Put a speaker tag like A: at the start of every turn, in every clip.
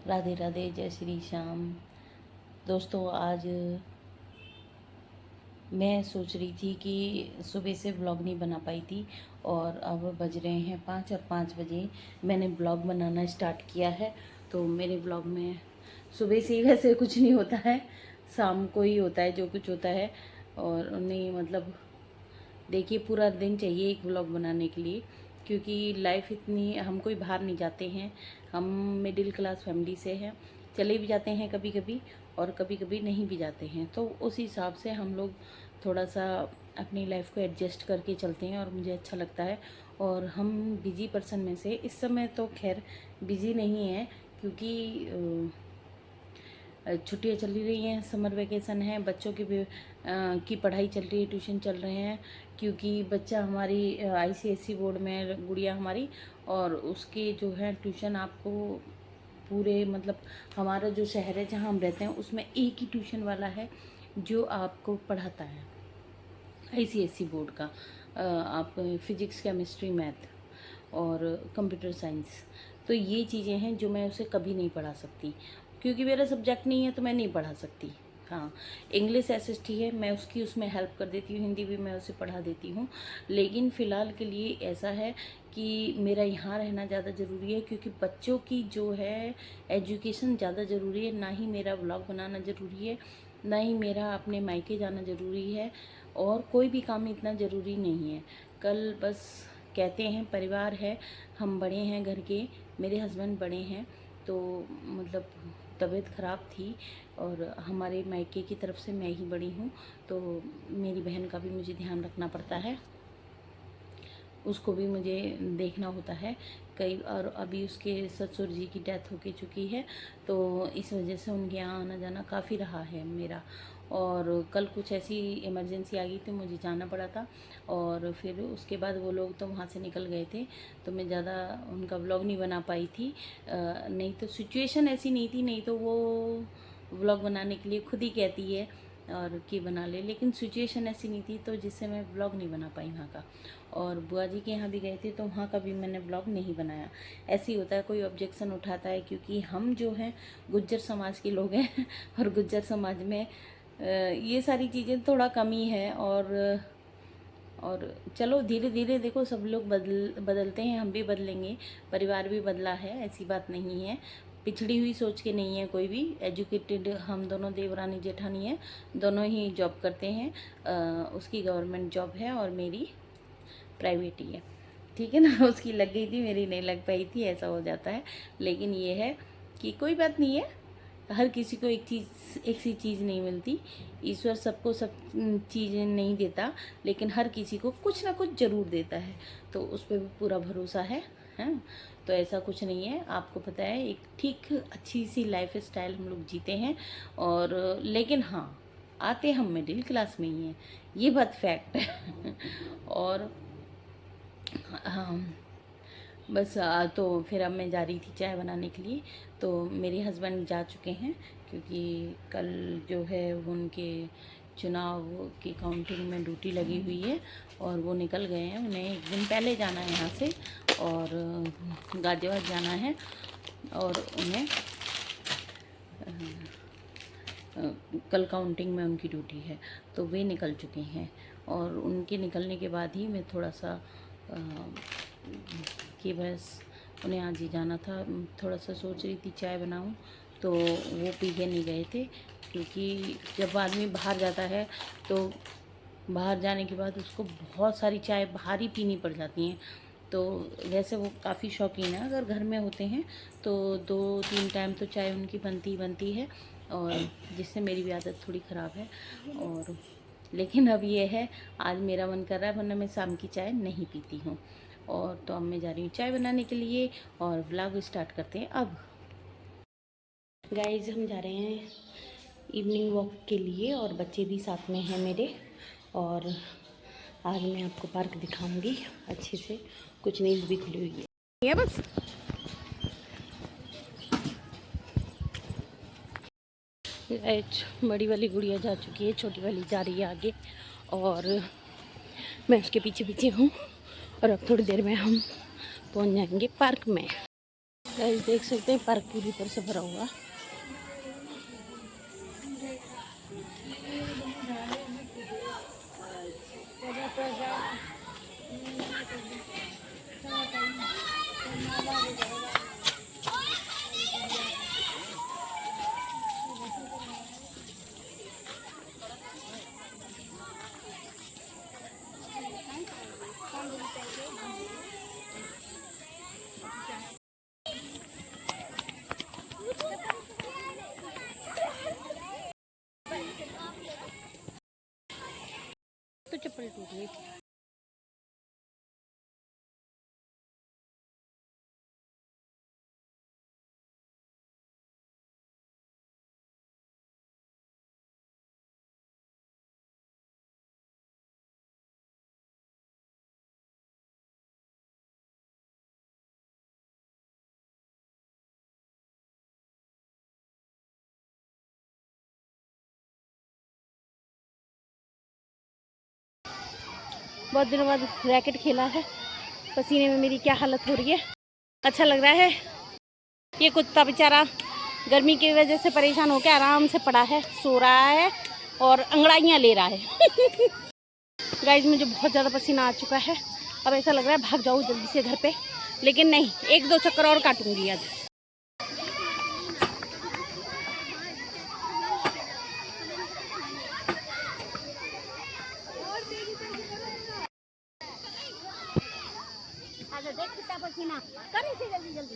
A: राधे राधे, जय श्री श्याम। दोस्तों, आज मैं सोच रही थी कि सुबह से व्लॉग नहीं बना पाई थी और अब बज रहे हैं 5 और 5 बजे मैंने व्लॉग बनाना स्टार्ट किया है। तो मेरे व्लॉग में सुबह से ही वैसे कुछ नहीं होता है, शाम को ही होता है जो कुछ होता है। और नहीं मतलब देखिए, पूरा दिन चाहिए एक व्लॉग बनाने के लिए, क्योंकि लाइफ इतनी, हम कोई बाहर नहीं जाते हैं, हम मिडिल क्लास फैमिली से हैं। चले भी जाते हैं कभी कभी और कभी कभी नहीं भी जाते हैं, तो उस हिसाब से हम लोग थोड़ा सा अपनी लाइफ को एडजस्ट करके चलते हैं और मुझे अच्छा लगता है। और हम बिजी पर्सन में से इस समय तो खैर बिजी नहीं है, क्योंकि छुट्टियाँ चल रही हैं, समर वेकेशन है, बच्चों की भी की पढ़ाई चल रही है, ट्यूशन चल रहे हैं। क्योंकि बच्चा हमारी आईसीएसई बोर्ड में है, गुड़िया हमारी, और उसके जो है ट्यूशन आपको पूरे मतलब हमारा जो शहर है जहाँ हम रहते हैं उसमें एक ही ट्यूशन वाला है जो आपको पढ़ाता है, आईसीएसई बोर्ड का। आप फिजिक्स, केमिस्ट्री, मैथ और कंप्यूटर साइंस। तो ये चीज़ें हैं जो मैं उसे कभी नहीं पढ़ा सकती, क्योंकि मेरा सब्जेक्ट नहीं है तो मैं नहीं पढ़ा सकती। हाँ, इंग्लिश एसएसटी है, मैं उसकी उसमें हेल्प कर देती हूँ, हिंदी भी मैं उसे पढ़ा देती हूँ। लेकिन फ़िलहाल के लिए ऐसा है कि मेरा यहाँ रहना ज़्यादा ज़रूरी है, क्योंकि बच्चों की जो है एजुकेशन ज़्यादा ज़रूरी है, ना ही मेरा व्लॉग बनाना ज़रूरी है, ना ही मेरा अपने मायके जाना ज़रूरी है। और कोई भी काम इतना ज़रूरी नहीं है। कल बस कहते हैं परिवार है, हम बड़े हैं घर के, मेरे हस्बैंड बड़े हैं, तो मतलब तबीयत ख़राब थी और हमारे मायके की तरफ से मैं ही बड़ी हूँ, तो मेरी बहन का भी मुझे ध्यान रखना पड़ता है, उसको भी मुझे देखना होता है कई। और अभी उसके ससुर जी की डेथ हो के चुकी है, तो इस वजह से उनके यहाँ आना जाना काफ़ी रहा है मेरा। और कल कुछ ऐसी इमरजेंसी आ गई थी, मुझे जाना पड़ा था, और फिर उसके बाद वो लोग तो वहाँ से निकल गए थे, तो मैं ज़्यादा उनका व्लॉग नहीं बना पाई थी। नहीं तो सिचुएशन ऐसी नहीं थी, नहीं तो वो व्लॉग बनाने के लिए खुद ही कहती है और कि बना ले, लेकिन सिचुएशन ऐसी नहीं थी तो जिससे मैं व्लॉग नहीं बना पाई वहाँ का। और बुआ जी के यहाँ भी गए थे तो वहाँ का भी मैंने व्लॉग नहीं बनाया। ऐसे ही होता है, कोई ऑब्जेक्शन उठाता है, क्योंकि हम जो हैं गुज्जर समाज के लोग हैं और गुज्जर समाज में ये सारी चीज़ें थोड़ा कमी है। और चलो धीरे धीरे देखो, सब लोग बदलते हैं, हम भी बदलेंगे, परिवार भी बदला है, ऐसी बात नहीं है। पिछड़ी हुई सोच के नहीं है कोई भी, एजुकेटेड हम दोनों, देवरानी जेठानी है, दोनों ही जॉब करते हैं। उसकी गवर्नमेंट जॉब है और मेरी प्राइवेट ही है, ठीक है ना। उसकी लग गई थी, मेरी नहीं लग पाई थी, ऐसा हो जाता है। लेकिन ये है कि कोई बात नहीं है, हर किसी को एक सी चीज़ नहीं मिलती, ईश्वर सबको सब चीज़ें नहीं देता, लेकिन हर किसी को कुछ ना कुछ ज़रूर देता है, तो उस पर भी पूरा भरोसा है। हैं, तो ऐसा कुछ नहीं है, आपको पता है, एक ठीक अच्छी सी लाइफ स्टाइल हम लोग जीते हैं। और लेकिन हाँ, आते हम मिडिल क्लास में ही हैं, ये बात फैक्ट है। और हाँ, बस तो फिर अब मैं जा रही थी चाय बनाने के लिए, तो मेरे हस्बैंड जा चुके हैं, क्योंकि कल जो है वो उनके चुनाव की काउंटिंग में ड्यूटी लगी हुई है और वो निकल गए हैं। उन्हें एक दिन पहले जाना है यहाँ से, और गाजियाबाद जाना है, और उन्हें कल काउंटिंग में उनकी ड्यूटी है, तो वे निकल चुके हैं। और उनके निकलने के बाद ही मैं थोड़ा सा कि बस उन्हें आज ही जाना था, थोड़ा सा सोच रही थी चाय बनाऊं, तो वो पी के नहीं गए थे, क्योंकि जब आदमी बाहर जाता है तो बाहर जाने के बाद उसको बहुत सारी चाय बाहर ही पीनी पड़ जाती हैं। तो वैसे वो काफ़ी शौकीन है, अगर घर में होते हैं तो 2-3 टाइम तो चाय उनकी बनती ही बनती है, और जिससे मेरी भी आदत थोड़ी ख़राब है। और लेकिन अब ये है, आज मेरा मन कर रहा है, वरना मैं शाम की चाय नहीं पीती हूँ। और तो अब मैं जा रही हूँ चाय बनाने के लिए, और व्लॉग स्टार्ट करते हैं अब। गाइज, हम जा रहे हैं इवनिंग वॉक के लिए, और बच्चे भी साथ में हैं मेरे। और आज मैं आपको पार्क दिखाऊंगी अच्छे से, कुछ नींद भी खुली हुई है बस। गाइज, बड़ी वाली गुड़िया जा चुकी है, छोटी वाली जा रही है आगे, और मैं उसके पीछे पीछे हूँ, और अब थोड़ी देर में हम पहुँच जाएंगे पार्क में। गाइस देख सकते हैं पार्क पूरी तरह से भरा हुआ। तो चप्पल टूट गई। बहुत दिनों बाद रैकेट खेला है, पसीने में मेरी क्या हालत हो रही है। अच्छा लग रहा है। ये कुत्ता बेचारा गर्मी की वजह से परेशान होकर आराम से पड़ा है, सो रहा है और अंगड़ाइयाँ ले रहा है। गाइस मुझे बहुत ज़्यादा पसीना आ चुका है, अब ऐसा लग रहा है भाग जाऊँ जल्दी से घर पे, लेकिन नहीं, 1-2 चक्कर और काटूंगी आज। देख कितना पसीना, कर इसे जल्दी जल्दी।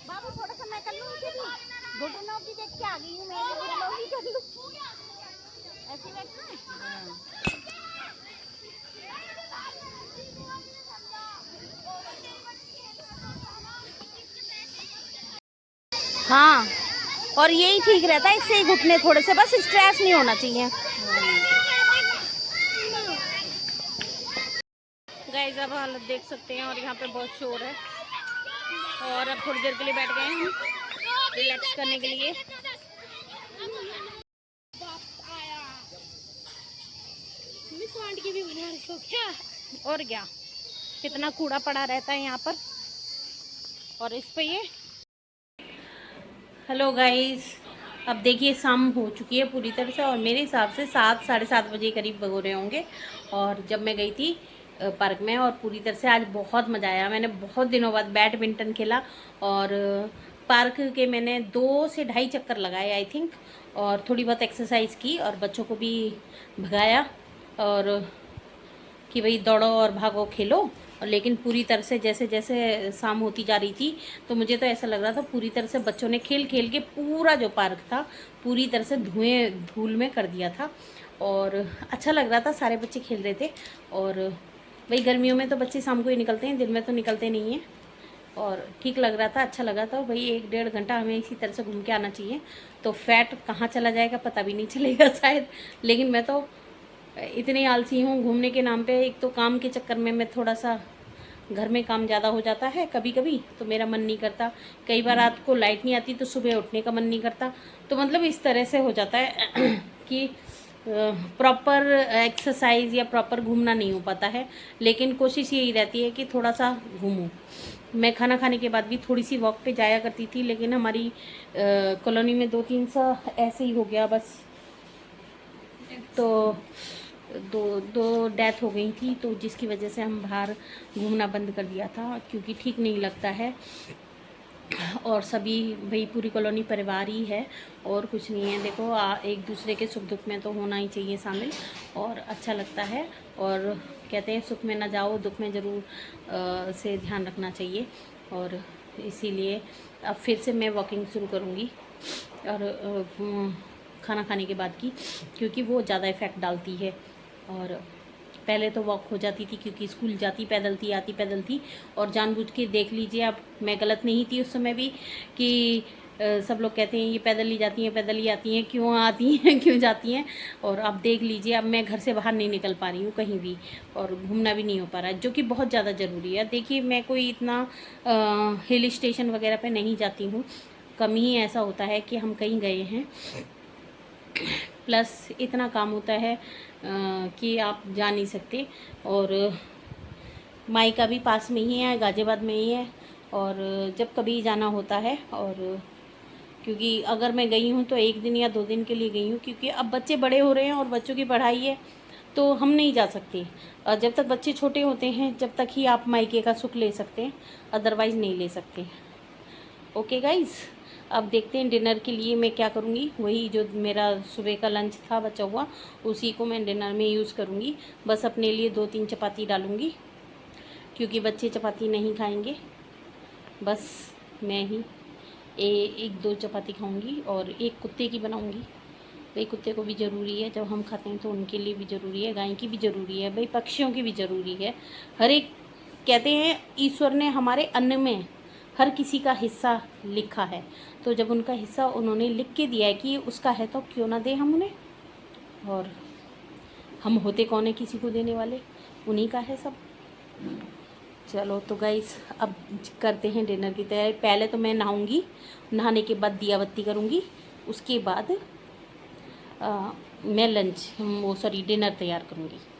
A: बाबू थोड़ा सा मैं कर लूँ, उसे भी घुटनों की देख के आ गई हूँ मैं, घुटनों की कर लूँ। ऐसे बैठना है। हाँ, और यही ठीक रहता है, इससे ही घुटने थोड़े से, बस स्ट्रेस नहीं होना चाहिए। गाइस अब हालत देख सकते हैं, और यहाँ पे बहुत शोर है, और अब थोड़ी देर के लिए बैठ गए हैं रिलैक्स करने के लिए। की भी बना रही हो क्या? और क्या, कितना कूड़ा पड़ा रहता है यहाँ पर, और इस पे ये। हेलो गाइस, अब देखिए शाम हो चुकी है पूरी तरह से, और मेरे हिसाब से 7 साढ़े 7 बजे करीब हो रहे होंगे। और जब मैं गई थी पार्क में, और पूरी तरह से आज बहुत मज़ा आया। मैंने बहुत दिनों बाद बैडमिंटन खेला, और पार्क के मैंने 2 से ढाई चक्कर लगाए आई थिंक, और थोड़ी बहुत एक्सरसाइज की, और बच्चों को भी भगाया, और कि भाई दौड़ो और भागो खेलो। और लेकिन पूरी तरह से जैसे जैसे शाम होती जा रही थी, तो मुझे तो ऐसा लग रहा था पूरी तरह से बच्चों ने खेल खेल के पूरा जो पार्क था पूरी तरह से धुएं धूल में कर दिया था। और अच्छा लग रहा था, सारे बच्चे खेल रहे थे। और भाई गर्मियों में तो बच्चे शाम को ही निकलते हैं, दिन में तो निकलते नहीं हैं। और ठीक लग रहा था, अच्छा लगा था। भाई 1-1.5 घंटा हमें इसी तरह से घूम के आना चाहिए, तो फैट कहाँ चला जाएगा पता भी नहीं चलेगा शायद। लेकिन मैं तो इतनी आलसी हूँ घूमने के नाम पे। एक तो काम के चक्कर में मैं थोड़ा सा, घर में काम ज़्यादा हो जाता है कभी कभी, तो मेरा मन नहीं करता। कई बार रात को लाइट नहीं आती तो सुबह उठने का मन नहीं करता। तो मतलब इस तरह से हो जाता है कि प्रॉपर एक्सरसाइज या प्रॉपर घूमना नहीं हो पाता है। लेकिन कोशिश यही रहती है कि थोड़ा सा घूमूं। मैं खाना खाने के बाद भी थोड़ी सी वॉक पे जाया करती थी, लेकिन हमारी कॉलोनी में 2-3 सा ऐसे ही हो गया बस। तो दो डेथ हो गई थी, तो जिसकी वजह से हम बाहर घूमना बंद कर दिया था, क्योंकि ठीक नहीं लगता है। और सभी भाई पूरी कॉलोनी परिवार ही है, और कुछ नहीं है। देखो एक दूसरे के सुख दुख में तो होना ही चाहिए शामिल, और अच्छा लगता है। और कहते हैं सुख में ना जाओ, दुख में ज़रूर से ध्यान रखना चाहिए। और इसीलिए अब फिर से मैं वॉकिंग शुरू करूँगी, और खाना खाने के बाद की, क्योंकि वो ज़्यादा इफ़ेक्ट डालती है। और पहले तो वॉक हो जाती थी क्योंकि स्कूल जाती पैदल थी, आती पैदल थी। और जानबूझ के देख लीजिए, अब मैं गलत नहीं थी उस समय भी कि सब लोग कहते हैं ये पैदल ही जाती हैं, पैदल ही आती हैं, क्यों आती हैं क्यों जाती हैं। और अब देख लीजिए, अब मैं घर से बाहर नहीं निकल पा रही हूँ कहीं भी, और घूमना भी नहीं हो पा रहा है, जो कि बहुत ज़्यादा ज़रूरी है। देखिए मैं कोई इतना हिल स्टेशन वगैरह पे नहीं जाती हूँ, कम ही ऐसा होता है कि हम कहीं गए हैं।
B: प्लस इतना काम होता है कि आप जा नहीं सकते। और मायका भी पास में ही है, गाज़ियाबाद में ही है। और जब कभी जाना होता है, और क्योंकि अगर मैं गई हूँ तो 1 दिन या 2 दिन के लिए गई हूँ, क्योंकि अब बच्चे बड़े हो रहे हैं और बच्चों की पढ़ाई है, तो हम नहीं जा सकते। जब तक बच्चे छोटे होते हैं जब तक ही आप मायके का सुख ले सकते हैं, अदरवाइज़ नहीं ले सकते। ओके गाइज़, अब देखते हैं डिनर के लिए मैं क्या करूँगी। वही जो मेरा सुबह का लंच था बचा हुआ, उसी को मैं डिनर में यूज़ करूँगी। बस अपने लिए 2-3 चपाती डालूँगी, क्योंकि बच्चे चपाती नहीं खाएंगे। बस मैं ही 1-2 चपाती खाऊँगी, और एक कुत्ते की बनाऊँगी। भाई कुत्ते को भी ज़रूरी है, जब हम खाते हैं तो उनके लिए भी ज़रूरी है, गाय की भी ज़रूरी है, भाई पक्षियों की भी ज़रूरी है। हर एक, कहते हैं ईश्वर ने हमारे अन्न में हर किसी का हिस्सा लिखा है, तो जब उनका हिस्सा उन्होंने लिख के दिया है कि उसका है, तो क्यों ना दें हम उन्हें। और हम होते कौन है किसी को देने वाले, उन्हीं का है सब। चलो तो गाइस, अब करते हैं डिनर की तैयारी। पहले तो मैं नहाऊंगी, नहाने के बाद दिया बत्ती करूंगी, उसके बाद मैं डिनर तैयार करूंगी।